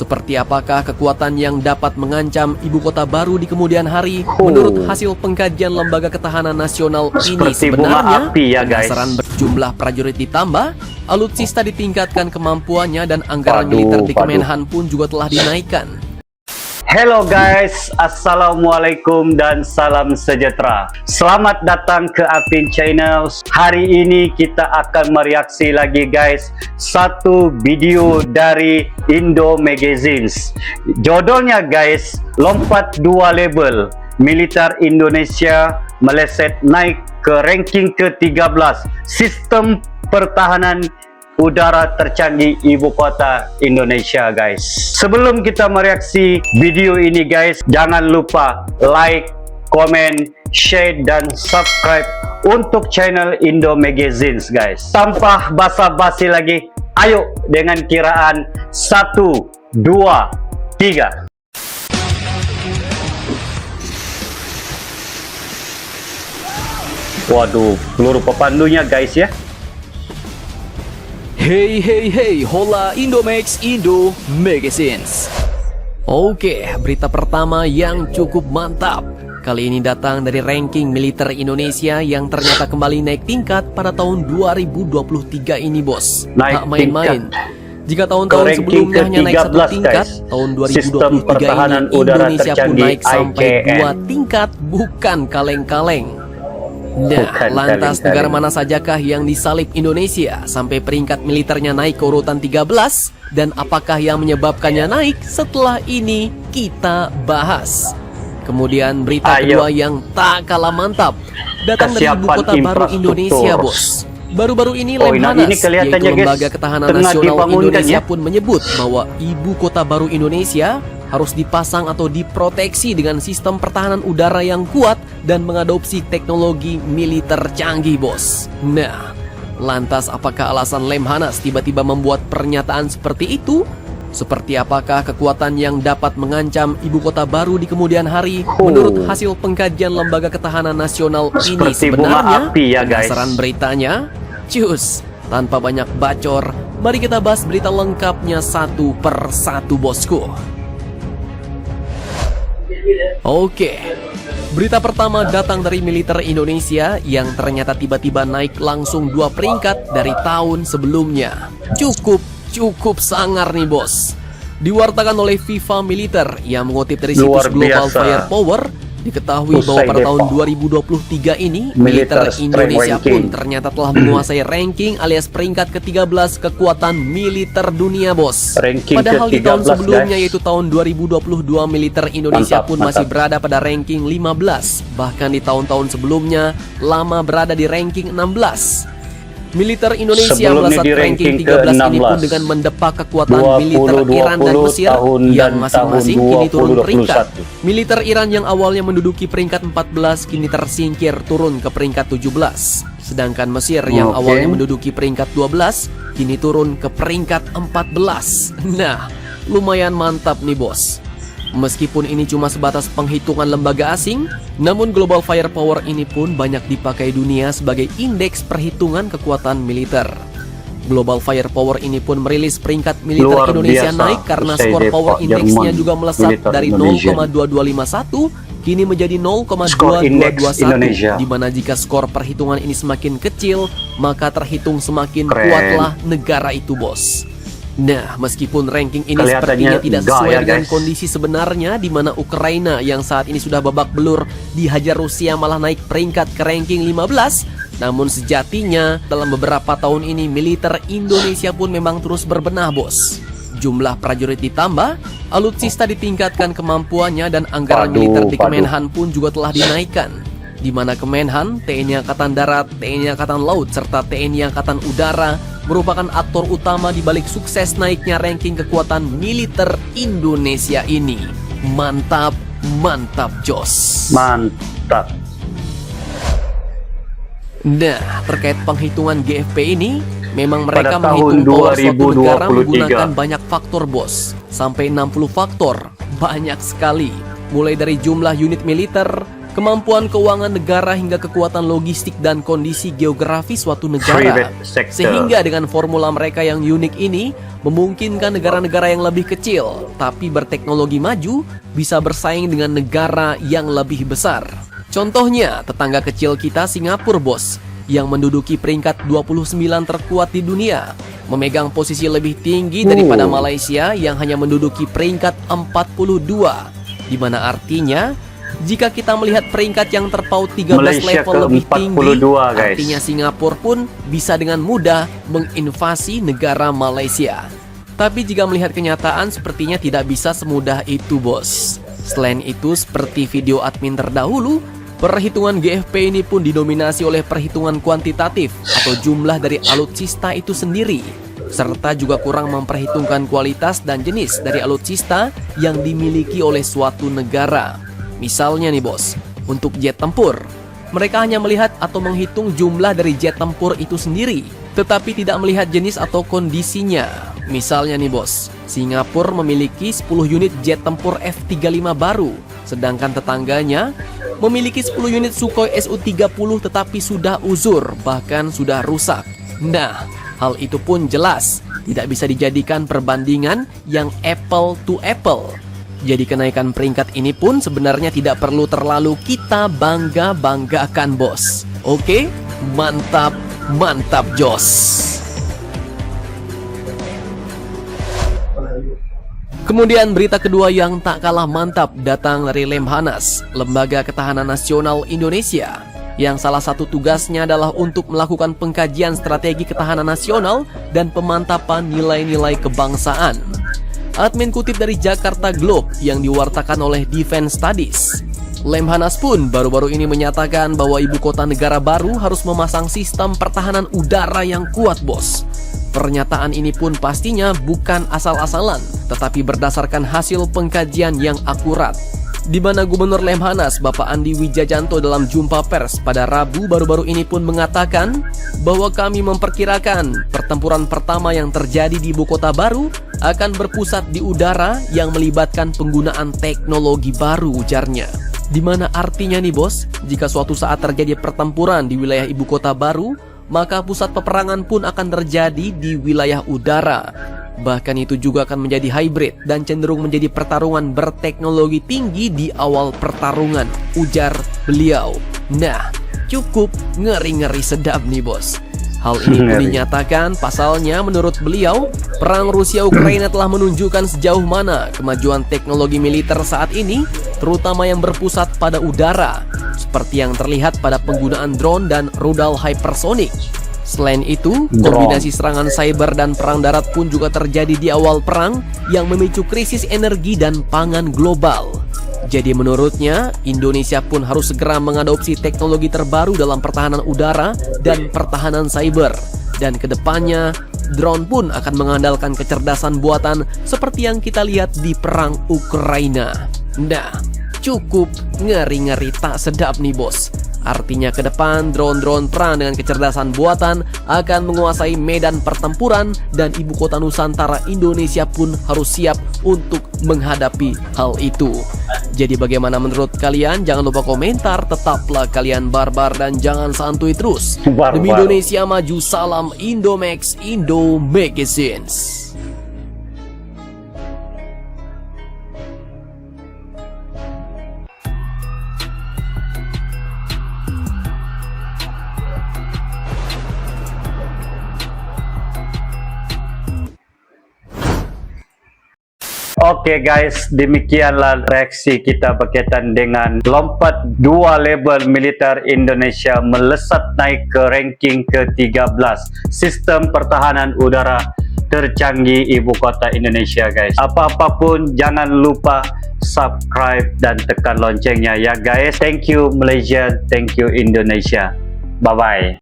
Seperti apakah kekuatan yang dapat mengancam ibu kota baru di kemudian hari? Menurut hasil pengkajian Lembaga Ketahanan Nasional ini sebenarnya berdasarkan berjumlah prajurit ditambah, alutsista ditingkatkan kemampuannya dan anggaran militer di Kemenhan pun juga telah dinaikkan. Hello guys, assalamualaikum dan salam sejahtera. Selamat datang ke Apin Channel. Hari ini kita akan mereaksi lagi guys satu video dari Indo Magazines. Judulnya guys, lompat 2 level, militer Indonesia meleset naik ke ranking ke-13 sistem pertahanan udara tercanggih ibu kota Indonesia guys. Sebelum kita mereaksi video ini guys, jangan lupa like, komen, share dan subscribe untuk channel Indo Magazines guys. Tanpa basa-basi lagi, ayo dengan kiraan 1, 2, 3. Waduh, peluru pepandunya guys ya. Hey, hola Indomax Indo Magazines. Oke, berita pertama yang cukup mantap. Kali ini datang dari ranking militer Indonesia yang ternyata kembali naik tingkat pada tahun 2023 ini bos. Naik main-main. Jika tahun-tahun sebelumnya hanya naik 1 tingkat, tahun 2023 ini Indonesia pun naik sampai 2 tingkat, bukan kaleng-kaleng. Nah, lantas negara mana sajakah yang disalip Indonesia sampai peringkat militernya naik ke urutan 13? Dan apakah yang menyebabkannya naik? Setelah ini kita bahas. Kemudian berita kedua yang tak kalah mantap, datang dari ibu kota baru Indonesia bos. Baru-baru ini Lemhanas, yaitu Lembaga Ketahanan Nasional Indonesia pun menyebut bahwa ibu kota baru Indonesia harus dipasang atau diproteksi dengan sistem pertahanan udara yang kuat dan mengadopsi teknologi militer canggih bos. Nah, lantas apakah alasan Lemhanas tiba-tiba membuat pernyataan seperti itu? Seperti apakah kekuatan yang dapat mengancam ibu kota baru di kemudian hari? Menurut hasil pengkajian Lembaga Ketahanan Nasional ini sebenarnya berdasarkan beritanya. Cus, tanpa banyak bacor, mari kita bahas berita lengkapnya satu per satu bosku. Oke, berita pertama datang dari militer Indonesia yang ternyata tiba-tiba naik langsung 2 peringkat dari tahun sebelumnya. Cukup sangar nih bos. Diwartakan oleh FIFA Militer yang mengutip dari situs Global Firepower, diketahui bahwa pada tahun 2023 ini militer Indonesia pun ternyata telah menguasai ranking alias peringkat ke-13 kekuatan militer dunia bos. Padahal di tahun sebelumnya yaitu tahun 2022 militer Indonesia pun masih berada pada ranking 15. Bahkan di tahun-tahun sebelumnya lama berada di ranking 16. Militer Indonesia melesat ranking 13 ini pun dengan mendepak kekuatan militer Iran dan Mesir yang masing-masing kini turun peringkat. Militer Iran yang awalnya menduduki peringkat 14 kini tersingkir turun ke peringkat 17. Sedangkan Mesir yang awalnya menduduki peringkat 12 kini turun ke peringkat 14. Nah, lumayan mantap nih bos. Meskipun ini cuma sebatas penghitungan lembaga asing, namun Global Firepower ini pun banyak dipakai dunia sebagai indeks perhitungan kekuatan militer. Global Firepower ini pun merilis peringkat militer Indonesia naik karena skor power indeksnya juga melesat dari 0,2251 kini menjadi 0,2221, di mana jika skor perhitungan ini semakin kecil, maka terhitung semakin kuatlah negara itu bos. Nah, meskipun ranking ini sepertinya tidak sesuai dengan kondisi sebenarnya, di mana Ukraina yang saat ini sudah babak belur dihajar Rusia malah naik peringkat ke ranking 15, namun sejatinya dalam beberapa tahun ini militer Indonesia pun memang terus berbenah bos. Jumlah prajurit ditambah, alutsista ditingkatkan kemampuannya dan anggaran militer di Kemenhan pun juga telah dinaikkan, di mana Kemenhan, TNI Angkatan Darat, TNI Angkatan Laut, serta TNI Angkatan Udara merupakan aktor utama di balik sukses naiknya ranking kekuatan militer Indonesia ini. Mantap jos. Mantap. Nah, terkait penghitungan GFP ini, memang mereka menghitung power suatu negara menggunakan banyak faktor bos. Sampai 60 faktor, banyak sekali. Mulai dari jumlah unit militer, kemampuan keuangan negara hingga kekuatan logistik dan kondisi geografis suatu negara. Private sector. Sehingga dengan formula mereka yang unik ini, memungkinkan negara-negara yang lebih kecil, tapi berteknologi maju, bisa bersaing dengan negara yang lebih besar. Contohnya, tetangga kecil kita Singapura, bos, yang menduduki peringkat 29 terkuat di dunia, memegang posisi lebih tinggi daripada Malaysia yang hanya menduduki peringkat 42, di mana artinya jika kita melihat peringkat yang terpaut 13 Malaysia level ke lebih tinggi, 42, guys. artinya Singapura pun bisa dengan mudah menginvasi negara Malaysia. Tapi jika melihat kenyataan sepertinya tidak bisa semudah itu, bos. Selain itu, seperti video admin terdahulu, perhitungan GFP ini pun didominasi oleh perhitungan kuantitatif atau jumlah dari alutsista itu sendiri, serta juga kurang memperhitungkan kualitas dan jenis dari alutsista yang dimiliki oleh suatu negara. Misalnya nih bos, untuk jet tempur, mereka hanya melihat atau menghitung jumlah dari jet tempur itu sendiri, tetapi tidak melihat jenis atau kondisinya. Misalnya nih bos, Singapura memiliki 10 unit jet tempur F-35 baru, sedangkan tetangganya memiliki 10 unit Sukhoi Su-30 tetapi sudah uzur, bahkan sudah rusak. Nah, hal itu pun jelas tidak bisa dijadikan perbandingan yang apple to apple. Jadi kenaikan peringkat ini pun sebenarnya tidak perlu terlalu kita bangga-banggakan, bos. Oke, mantap, mantap jos. Kemudian berita kedua yang tak kalah mantap datang dari Lemhanas, Lembaga Ketahanan Nasional Indonesia, yang salah satu tugasnya adalah untuk melakukan pengkajian strategi ketahanan nasional dan pemantapan nilai-nilai kebangsaan. Admin kutip dari Jakarta Globe yang diwartakan oleh Defense Studies. Lemhanas pun baru-baru ini menyatakan bahwa ibu kota negara baru harus memasang sistem pertahanan udara yang kuat, bos. Pernyataan ini pun pastinya bukan asal-asalan, tetapi berdasarkan hasil pengkajian yang akurat. Di mana Gubernur Lemhanas, Bapak Andi Wijajanto dalam jumpa pers pada Rabu baru-baru ini pun mengatakan bahwa kami memperkirakan pertempuran pertama yang terjadi di ibu kota baru akan berpusat di udara yang melibatkan penggunaan teknologi baru, ujarnya. Di mana artinya nih bos, jika suatu saat terjadi pertempuran di wilayah ibu kota baru, maka pusat peperangan pun akan terjadi di wilayah udara. Bahkan itu juga akan menjadi hybrid dan cenderung menjadi pertarungan berteknologi tinggi di awal pertarungan, ujar beliau. Nah, cukup ngeri-ngeri sedap nih bos. Hal ini pun dinyatakan pasalnya menurut beliau, perang Rusia-Ukraina telah menunjukkan sejauh mana kemajuan teknologi militer saat ini, terutama yang berpusat pada udara, seperti yang terlihat pada penggunaan drone dan rudal hypersonik. Selain itu, kombinasi serangan cyber dan perang darat pun juga terjadi di awal perang yang memicu krisis energi dan pangan global. Jadi menurutnya, Indonesia pun harus segera mengadopsi teknologi terbaru dalam pertahanan udara dan pertahanan cyber. Dan kedepannya, drone pun akan mengandalkan kecerdasan buatan seperti yang kita lihat di perang Ukraina. Nah, cukup ngeri-ngeri tak sedap nih bos. Artinya ke depan drone-drone perang dengan kecerdasan buatan akan menguasai medan pertempuran dan ibu kota Nusantara Indonesia pun harus siap untuk menghadapi hal itu. Jadi bagaimana menurut kalian? Jangan lupa komentar, tetaplah kalian barbar dan jangan santuy terus. Demi Indonesia maju, salam Indomax, Indo Magazines. Oke guys, demikianlah reaksi kita berkaitan dengan lompat 2 label militer Indonesia melesat naik ke ranking ke-13 sistem pertahanan udara tercanggih ibu kota Indonesia guys. Apa-apa pun jangan lupa subscribe dan tekan loncengnya ya guys. Thank you Malaysia, thank you Indonesia. Bye bye.